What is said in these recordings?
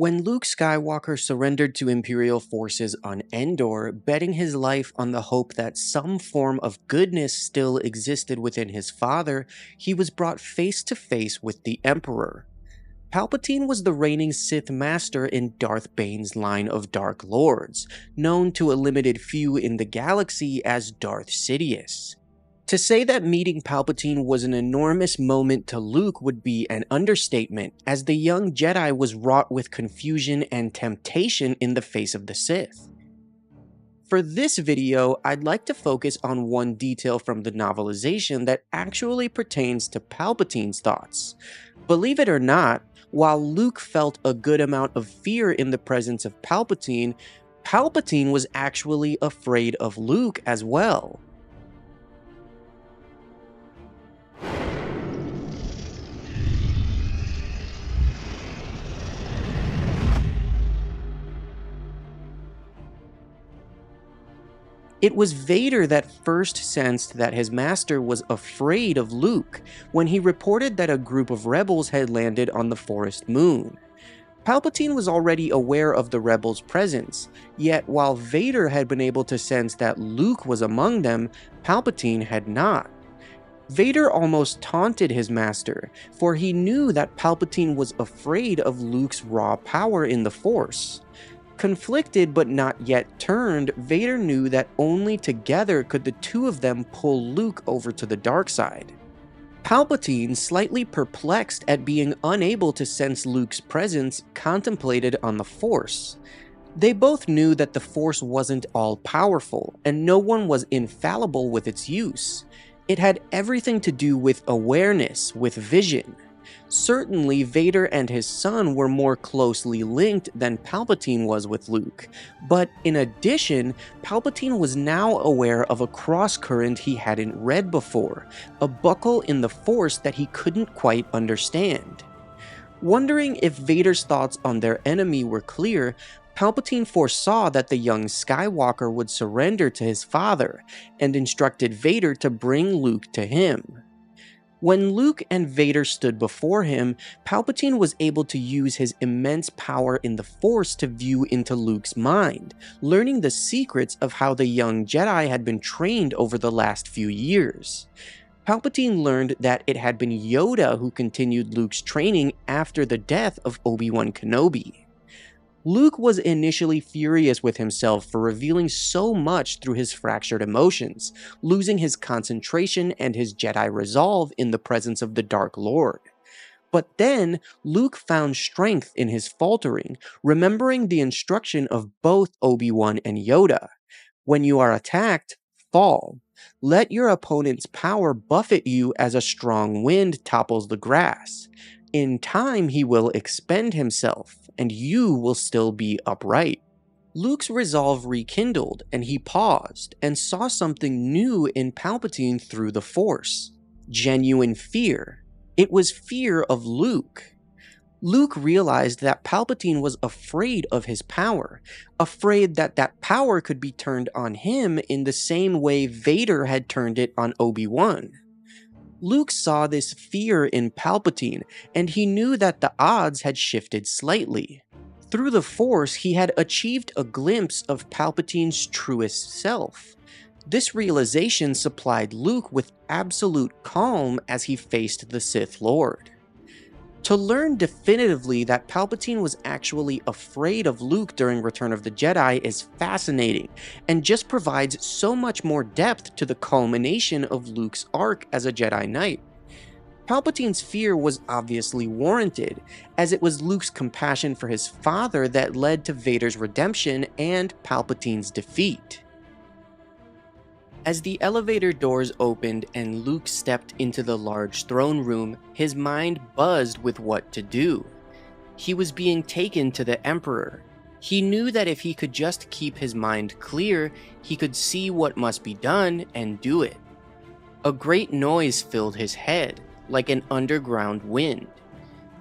When Luke Skywalker surrendered to Imperial forces on Endor, betting his life on the hope that some form of goodness still existed within his father, he was brought face to face with the Emperor. Palpatine was the reigning Sith Master in Darth Bane's line of Dark Lords, known to a limited few in the galaxy as Darth Sidious. To say that meeting Palpatine was an enormous moment to Luke would be an understatement, as the young Jedi was wrought with confusion and temptation in the face of the Sith. For this video, I'd like to focus on one detail from the novelization that actually pertains to Palpatine's thoughts. Believe it or not, while Luke felt a good amount of fear in the presence of Palpatine, Palpatine was actually afraid of Luke as well. It was Vader that first sensed that his master was afraid of Luke when he reported that a group of rebels had landed on the forest moon. Palpatine was already aware of the rebels' presence, yet while Vader had been able to sense that Luke was among them, Palpatine had not. Vader almost taunted his master, for he knew that Palpatine was afraid of Luke's raw power in the Force. Conflicted but not yet turned, Vader knew that only together could the two of them pull Luke over to the dark side. Palpatine, slightly perplexed at being unable to sense Luke's presence, contemplated on the Force. They both knew that the Force wasn't all-powerful, and no one was infallible with its use. It had everything to do with awareness, with vision. Certainly, Vader and his son were more closely linked than Palpatine was with Luke, but in addition, Palpatine was now aware of a cross-current he hadn't read before, a buckle in the Force that he couldn't quite understand. Wondering if Vader's thoughts on their enemy were clear, Palpatine foresaw that the young Skywalker would surrender to his father, and instructed Vader to bring Luke to him. When Luke and Vader stood before him, Palpatine was able to use his immense power in the Force to view into Luke's mind, learning the secrets of how the young Jedi had been trained over the last few years. Palpatine learned that it had been Yoda who continued Luke's training after the death of Obi-Wan Kenobi. Luke was initially furious with himself for revealing so much through his fractured emotions, losing his concentration and his Jedi resolve in the presence of the Dark Lord. But then, Luke found strength in his faltering, remembering the instruction of both Obi-Wan and Yoda. When you are attacked, fall. Let your opponent's power buffet you as a strong wind topples the grass. In time, he will expend himself, and you will still be upright. Luke's resolve rekindled, and he paused, and saw something new in Palpatine through the Force. Genuine fear. It was fear of Luke. Luke realized that Palpatine was afraid of his power, afraid that that power could be turned on him in the same way Vader had turned it on Obi-Wan. Luke saw this fear in Palpatine, and he knew that the odds had shifted slightly. Through the Force, he had achieved a glimpse of Palpatine's truest self. This realization supplied Luke with absolute calm as he faced the Sith Lord. To learn definitively that Palpatine was actually afraid of Luke during Return of the Jedi is fascinating, and just provides so much more depth to the culmination of Luke's arc as a Jedi Knight. Palpatine's fear was obviously warranted, as it was Luke's compassion for his father that led to Vader's redemption and Palpatine's defeat. As the elevator doors opened and Luke stepped into the large throne room, his mind buzzed with what to do. He was being taken to the Emperor. He knew that if he could just keep his mind clear, he could see what must be done and do it. A great noise filled his head, like an underground wind.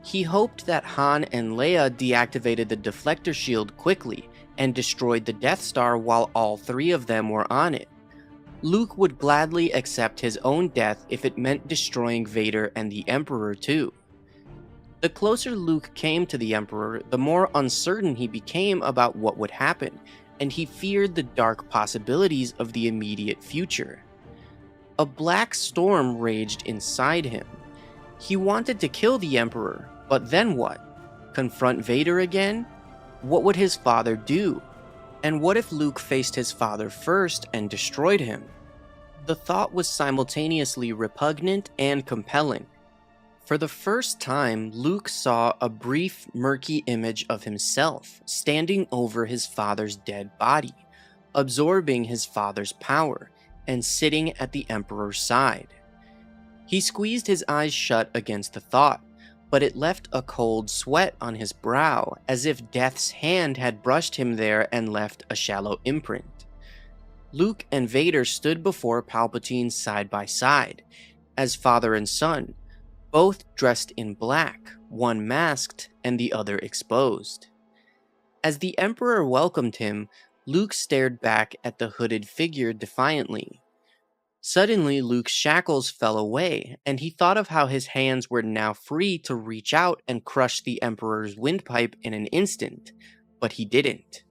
He hoped that Han and Leia deactivated the deflector shield quickly and destroyed the Death Star while all three of them were on it. Luke would gladly accept his own death if it meant destroying Vader and the Emperor too. The closer Luke came to the Emperor, the more uncertain he became about what would happen, and he feared the dark possibilities of the immediate future. A black storm raged inside him. He wanted to kill the Emperor, but then what? Confront Vader again? What would his father do? And what if Luke faced his father first and destroyed him? The thought was simultaneously repugnant and compelling. For the first time, Luke saw a brief, murky image of himself standing over his father's dead body, absorbing his father's power, and sitting at the Emperor's side. He squeezed his eyes shut against the thought, but it left a cold sweat on his brow, as if death's hand had brushed him there and left a shallow imprint. Luke and Vader stood before Palpatine side by side, as father and son, both dressed in black, one masked and the other exposed. As the Emperor welcomed him, Luke stared back at the hooded figure defiantly. Suddenly, Luke's shackles fell away, and he thought of how his hands were now free to reach out and crush the Emperor's windpipe in an instant, but he didn't.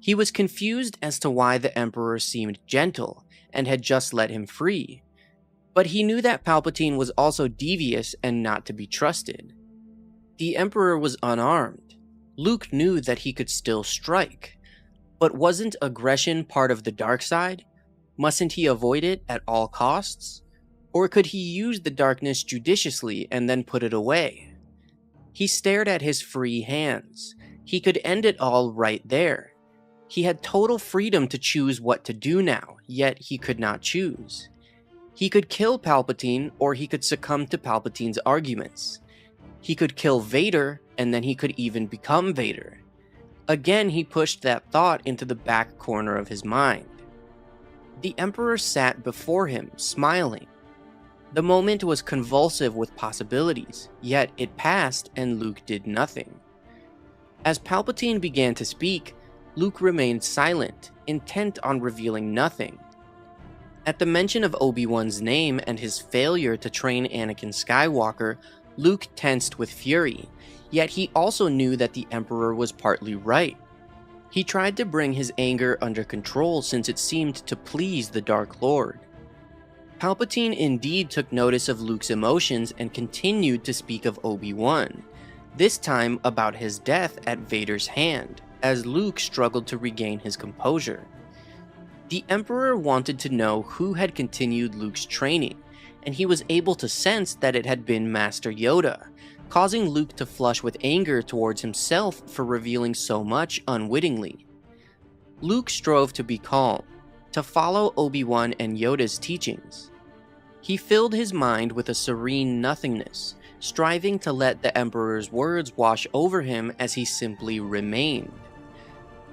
He was confused as to why the Emperor seemed gentle and had just let him free, but he knew that Palpatine was also devious and not to be trusted. The Emperor was unarmed. Luke knew that he could still strike, but wasn't aggression part of the dark side? Mustn't he avoid it at all costs? Or could he use the darkness judiciously and then put it away? He stared at his free hands. He could end it all right there. He had total freedom to choose what to do now, yet he could not choose. He could kill Palpatine, or he could succumb to Palpatine's arguments. He could kill Vader, and then he could even become Vader. Again, he pushed that thought into the back corner of his mind. The Emperor sat before him, smiling. The moment was convulsive with possibilities, yet it passed and Luke did nothing. As Palpatine began to speak, Luke remained silent, intent on revealing nothing. At the mention of Obi-Wan's name and his failure to train Anakin Skywalker, Luke tensed with fury, yet he also knew that the Emperor was partly right. He tried to bring his anger under control since it seemed to please the Dark Lord. Palpatine indeed took notice of Luke's emotions and continued to speak of Obi-Wan, this time about his death at Vader's hand, as Luke struggled to regain his composure. The Emperor wanted to know who had continued Luke's training, and he was able to sense that it had been Master Yoda, causing Luke to flush with anger towards himself for revealing so much unwittingly. Luke strove to be calm, to follow Obi-Wan and Yoda's teachings. He filled his mind with a serene nothingness, striving to let the Emperor's words wash over him as he simply remained.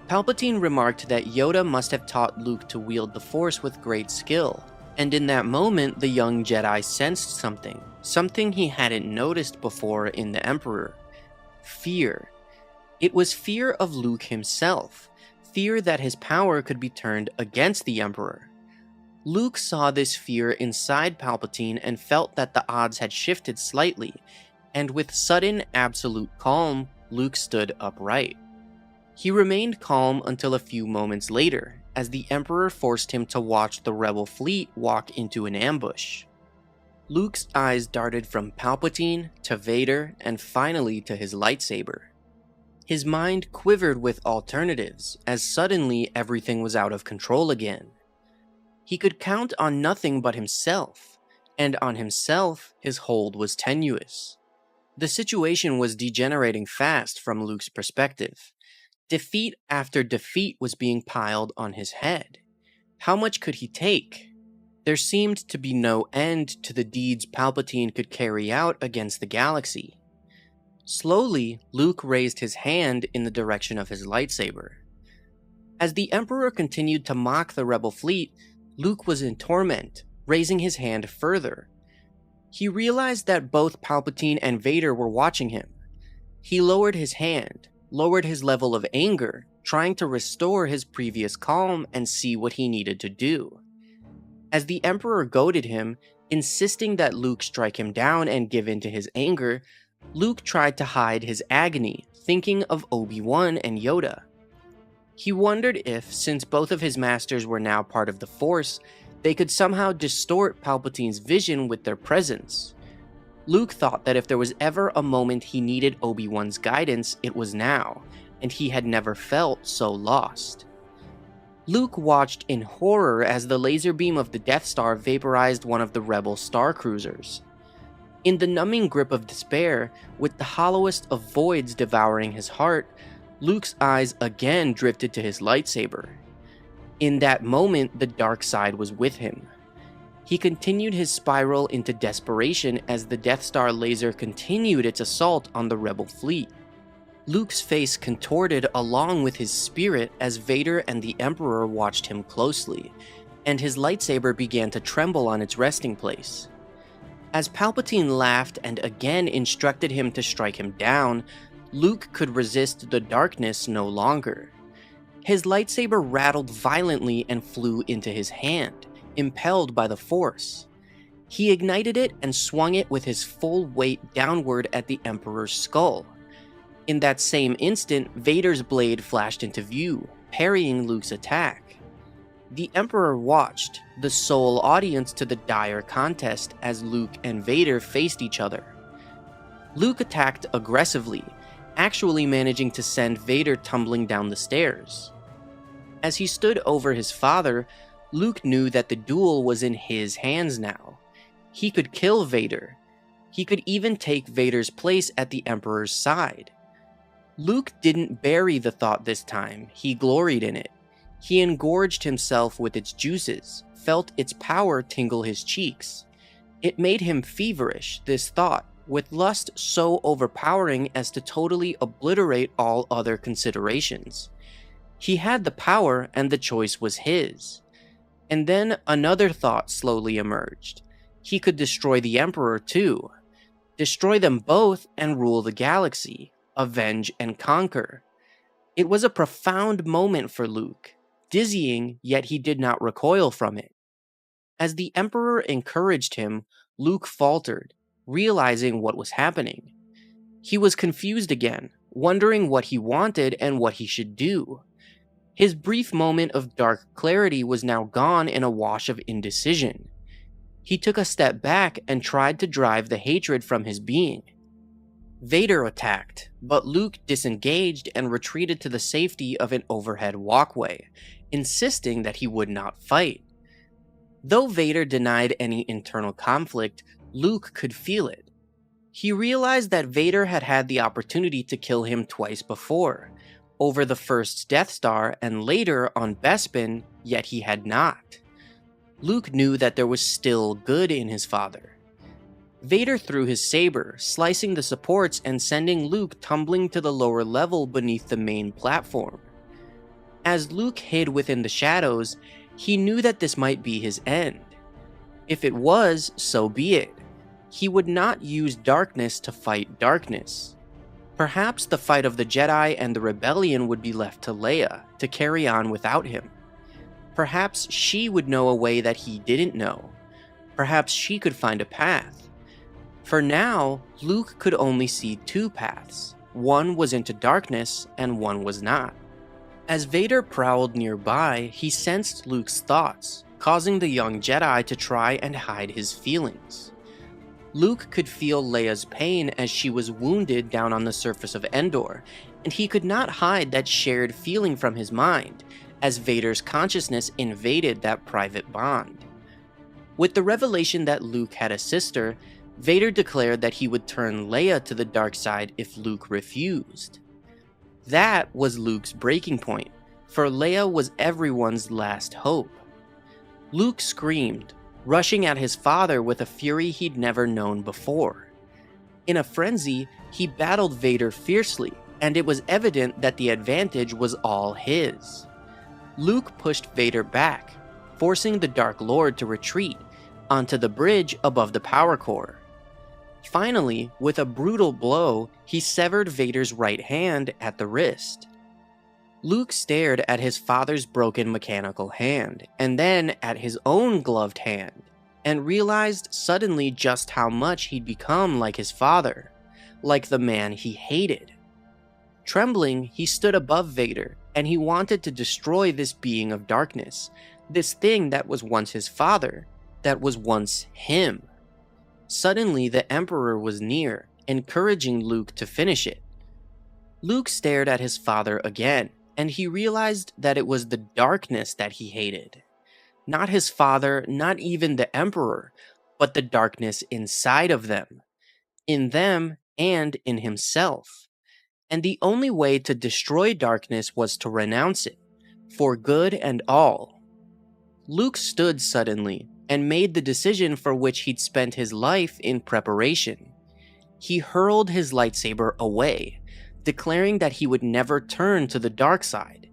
Palpatine remarked that Yoda must have taught Luke to wield the Force with great skill, and in that moment the young Jedi sensed something he hadn't noticed before in the Emperor. Fear. It was fear of Luke himself, fear that his power could be turned against the Emperor. Luke saw this fear inside Palpatine and felt that the odds had shifted slightly, and with sudden absolute calm, Luke stood upright. He remained calm until a few moments later, as the Emperor forced him to watch the rebel fleet walk into an ambush. Luke's eyes darted from Palpatine to Vader and finally to his lightsaber. His mind quivered with alternatives, as suddenly everything was out of control again. He could count on nothing but himself, and on himself his hold was tenuous. The situation was degenerating fast from Luke's perspective. Defeat after defeat was being piled on his head. How much could he take? There seemed to be no end to the deeds Palpatine could carry out against the galaxy. Slowly, Luke raised his hand in the direction of his lightsaber. As the Emperor continued to mock the rebel fleet, Luke was in torment, raising his hand further. He realized that both Palpatine and Vader were watching him. He lowered his hand, lowered his level of anger, trying to restore his previous calm and see what he needed to do. As the Emperor goaded him, insisting that Luke strike him down and give in to his anger, Luke tried to hide his agony, thinking of Obi-Wan and Yoda. He wondered if, since both of his masters were now part of the Force, they could somehow distort Palpatine's vision with their presence. Luke thought that if there was ever a moment he needed Obi-Wan's guidance, it was now, and he had never felt so lost. Luke watched in horror as the laser beam of the Death Star vaporized one of the rebel star cruisers. In the numbing grip of despair, with the hollowest of voids devouring his heart, Luke's eyes again drifted to his lightsaber. In that moment, the dark side was with him. He continued his spiral into desperation as the Death Star laser continued its assault on the rebel fleet. Luke's face contorted along with his spirit as Vader and the Emperor watched him closely, and his lightsaber began to tremble on its resting place. As Palpatine laughed and again instructed him to strike him down, Luke could resist the darkness no longer. His lightsaber rattled violently and flew into his hand, impelled by the Force. He ignited it and swung it with his full weight downward at the Emperor's skull. In that same instant, Vader's blade flashed into view, parrying Luke's attack. The Emperor watched, the sole audience to the dire contest as Luke and Vader faced each other. Luke attacked aggressively, actually managing to send Vader tumbling down the stairs. As he stood over his father, Luke knew that the duel was in his hands now. He could kill Vader. He could even take Vader's place at the Emperor's side. Luke didn't bury the thought this time, he gloried in it. He engorged himself with its juices, felt its power tingle his cheeks. It made him feverish, this thought, with lust so overpowering as to totally obliterate all other considerations. He had the power and the choice was his. And then another thought slowly emerged. He could destroy the Emperor too. Destroy them both and rule the galaxy. Avenge and conquer. It was a profound moment for Luke, dizzying, yet he did not recoil from it. As the Emperor encouraged him, Luke faltered, realizing what was happening. He was confused again, wondering what he wanted and what he should do. His brief moment of dark clarity was now gone in a wash of indecision. He took a step back and tried to drive the hatred from his being. Vader attacked, but Luke disengaged and retreated to the safety of an overhead walkway, insisting that he would not fight. Though Vader denied any internal conflict, Luke could feel it. He realized that Vader had had the opportunity to kill him twice before, over the first Death Star and later on Bespin, yet he had not. Luke knew that there was still good in his father. Vader threw his saber, slicing the supports and sending Luke tumbling to the lower level beneath the main platform. As Luke hid within the shadows, he knew that this might be his end. If it was, so be it. He would not use darkness to fight darkness. Perhaps the fight of the Jedi and the rebellion would be left to Leia, to carry on without him. Perhaps she would know a way that he didn't know. Perhaps she could find a path. For now, Luke could only see two paths. One was into darkness, and one was not. As Vader prowled nearby, he sensed Luke's thoughts, causing the young Jedi to try and hide his feelings. Luke could feel Leia's pain as she was wounded down on the surface of Endor, and he could not hide that shared feeling from his mind, as Vader's consciousness invaded that private bond. With the revelation that Luke had a sister, Vader declared that he would turn Leia to the dark side if Luke refused. That was Luke's breaking point, for Leia was everyone's last hope. Luke screamed, rushing at his father with a fury he'd never known before. In a frenzy, he battled Vader fiercely, and it was evident that the advantage was all his. Luke pushed Vader back, forcing the Dark Lord to retreat onto the bridge above the power core. Finally, with a brutal blow, he severed Vader's right hand at the wrist. Luke stared at his father's broken mechanical hand, and then at his own gloved hand, and realized suddenly just how much he'd become like his father. like the man he hated. Trembling, he stood above Vader, and he wanted to destroy this being of darkness, this thing that was once his father, that was once him. Suddenly, the Emperor was near, encouraging Luke to finish it. Luke stared at his father again, and he realized that it was the darkness that he hated. Not his father, not even the Emperor, but the darkness inside of them. In them and in himself. And the only way to destroy darkness was to renounce it, for good and all. Luke stood suddenly, and made the decision for which he'd spent his life in preparation. He hurled his lightsaber away, declaring that he would never turn to the dark side,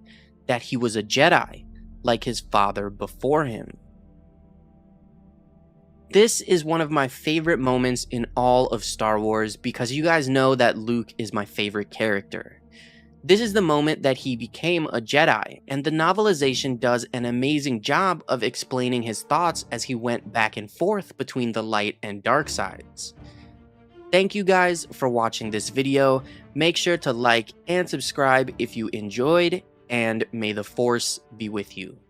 that he was a Jedi, like his father before him. This is one of my favorite moments in all of Star Wars because you guys know that Luke is my favorite character. This is the moment that he became a Jedi, and the novelization does an amazing job of explaining his thoughts as he went back and forth between the light and dark sides. Thank you guys for watching this video. Make sure to like and subscribe if you enjoyed, and may the Force be with you.